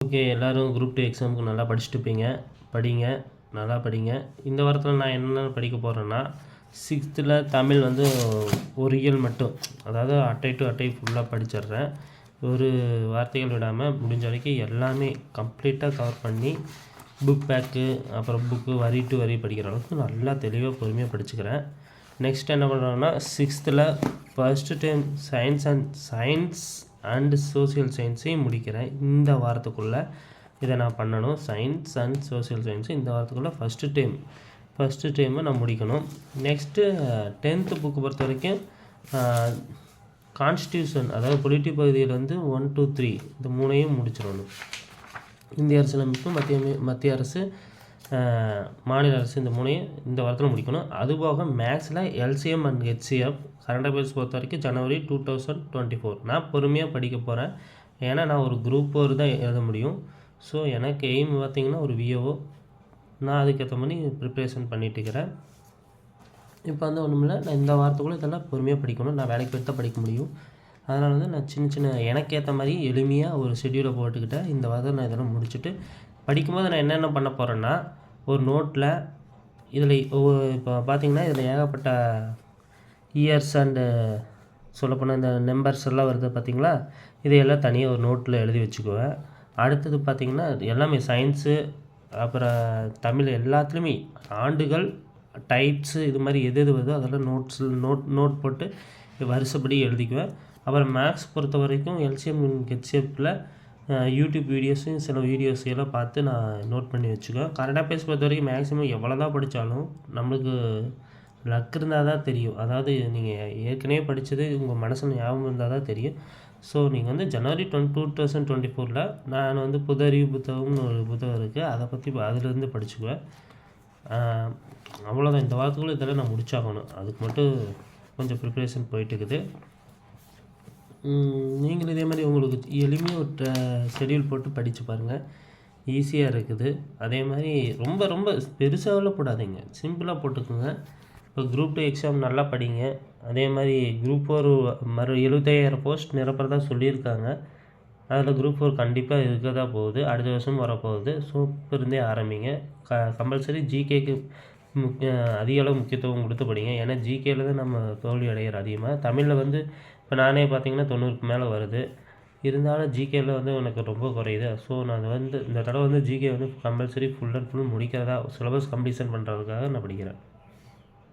Okay, எல்லோரும் group 2 எக்ஸாமுக்கு நல்லா படிச்சுட்டுப்பீங்க. படிங்க, நல்லா படிங்க. இந்த வாரத்தில் நான் என்னென்ன படிக்க போகிறேன்னா, 6th தமிழ் வந்து ஒரு இயல் மட்டும், அதாவது அட்டை டு அட்டை ஃபுல்லாக படிச்சிடுறேன். ஒரு வார்த்தைகள் விடாமல் முடிஞ்ச வரைக்கும் எல்லாமே கம்ப்ளீட்டாக கவர் பண்ணி புக் பேக்கு, அப்புறம் புக்கு வரி டு வரி படிக்கிற அளவுக்கு நல்லா தெளிவாக பொறுமையாக படிச்சுக்கிறேன். நெக்ஸ்ட் என்ன பண்ணுறோன்னா, 6th first time science and social சயின்ஸையும் முடிக்கிறேன். இந்த வாரத்துக்குள்ளே இதை நான் பண்ணணும். சயின்ஸ் அண்ட் சோசியல் சயின்ஸு இந்த வாரத்துக்குள்ளே ஃபஸ்ட்டு டைமை நான் முடிக்கணும். நெக்ஸ்ட்டு 10th புக்கு பொறுத்த வரைக்கும் கான்ஸ்டியூஷன், அதாவது பொலிட்டி பகுதியில் வந்து 1, 2, 3 இந்த 3ஐயும் முடிச்சிடணும். இந்திய அரசியலமைப்பு, மத்திய அரசு, மாநில அரசு இந்த 3ஐயும் இந்த வாரத்தில் முடிக்கணும். அதுபோக மேக்ஸில் LCM and HCF current affairs பொறுத்த வரைக்கும் ஜனவரி 2024 நான் பொறுமையாக படிக்க போகிறேன். ஏன்னா நான் ஒரு குரூப் 4 தான் எழுத முடியும். ஸோ எனக்கு எய்ம் பார்த்திங்கன்னா ஒரு விஓஓ. நான் அதுக்கேற்ற மாதிரி ப்ரிப்ரேஷன் பண்ணிட்டுருக்கிறேன். இப்போ வந்து ஒன்றுமில்ல, நான் இந்த வாரத்துக்குள்ளே இதெல்லாம் பொறுமையாக படிக்கணும். நான் வேலைக்கு போய்ட்டு தான் படிக்க முடியும். அதனால் வந்து நான் சின்ன எனக்கு ஏற்ற மாதிரி எளிமையாக ஒரு ஷெட்யூலை போட்டுக்கிட்டேன். இந்த வாரத்தில் நான் இதெல்லாம் முடிச்சுட்டு படிக்கும்போது நான் என்னென்ன பண்ண போகிறேன்னா, ஒரு நோட்டில் இதில் இப்போ பார்த்திங்கன்னா இதில் ஏகப்பட்ட இயர்ஸ் அண்டு சொல்லப்போனால் இந்த நம்பர்ஸ் எல்லாம் வருது பார்த்திங்களா, இதையெல்லாம் தனியாக ஒரு நோட்டில் எழுதி வச்சுக்குவேன். அடுத்தது பார்த்திங்கன்னா எல்லாமே சயின்ஸு, அப்புறம் தமிழ் எல்லாத்துலேயுமே ஆண்டுகள், டைப்ஸு, இது மாதிரி எது வருதோ அதெல்லாம் நோட் போட்டு வருஷப்படி எழுதிக்குவேன். அப்புறம் மேக்ஸ் பொறுத்த வரைக்கும் எல்சிஎம் ஹெச்எஃப்பில் யூடியூப் வீடியோஸையும் சில வீடியோஸையெல்லாம் பார்த்து நான் நோட் பண்ணி வச்சுக்குவேன். கரண்ட் அஃபேர்ஸ் பொறுத்த வரைக்கும் மேக்ஸிமம் எவ்வளோ தான் படித்தாலும் நம்மளுக்கு லக் இருந்தால் தான் தெரியும். அதாவது நீங்கள் ஏற்கனவே படித்தது உங்கள் மனசில் ஞாபகம் இருந்தால் தான் தெரியும். ஸோ நீங்கள் வந்து ஜனவரி 2024 நான் வந்து புது அறிவு புத்தகம்னு ஒரு புத்தகம் இருக்குது, அதை பற்றி அதிலேருந்து படிச்சுக்குவேன். அவ்வளோதான். இந்த வாரத்துக்குள்ளே இதெல்லாம் நான் முடிச்சாகணும். அதுக்கு மட்டும் கொஞ்சம் ப்ரிப்ரேஷன் போயிட்டுருக்குது. நீங்களும் இதே மாதிரி உங்களுக்கு எளிமையாக ஒரு ஷெட்யூல் போட்டு படித்து பாருங்கள். ஈஸியாக இருக்குது. அதே மாதிரி ரொம்ப ரொம்ப பெருசாகலாம் போடாதீங்க, சிம்பிளாக போட்டுக்கோங்க. இப்போ குரூப் 2 எக்ஸாம் நல்லா படிங்க. அதே மாதிரி குரூப் 4 75,000 போஸ்ட் நிரப்புறதா சொல்லியிருக்காங்க. அதில் குரூப் 4 கண்டிப்பாக இருக்க தான் போகுது, அடுத்த வருஷம் வரப்போகுது. ஸோ இப்போ இருந்தே ஆரம்பிங்க. கம்பல்சரி ஜிகேக்கு அதிக அளவு முக்கியத்துவம் கொடுத்து படிங்க. ஏன்னா ஜிகேயில் தான் நம்ம தோல்வி அடைகிற அதிகமாக. தமிழில் வந்து இப்போ நானே பார்த்திங்கன்னா 90க்கு மேலே வருது. இருந்தாலும் ஜிகேயில் வந்து எனக்கு ரொம்ப குறையுது. ஸோ நான் வந்து இந்த தடவை வந்து ஜிகே வந்து கம்பல்சரி ஃபுல் அண்ட் ஃபுல் முடிக்கிறதா சிலபஸ் கம்ப்ளீஷன் பண்ணுறதுக்காக நான் படிக்கிறேன்.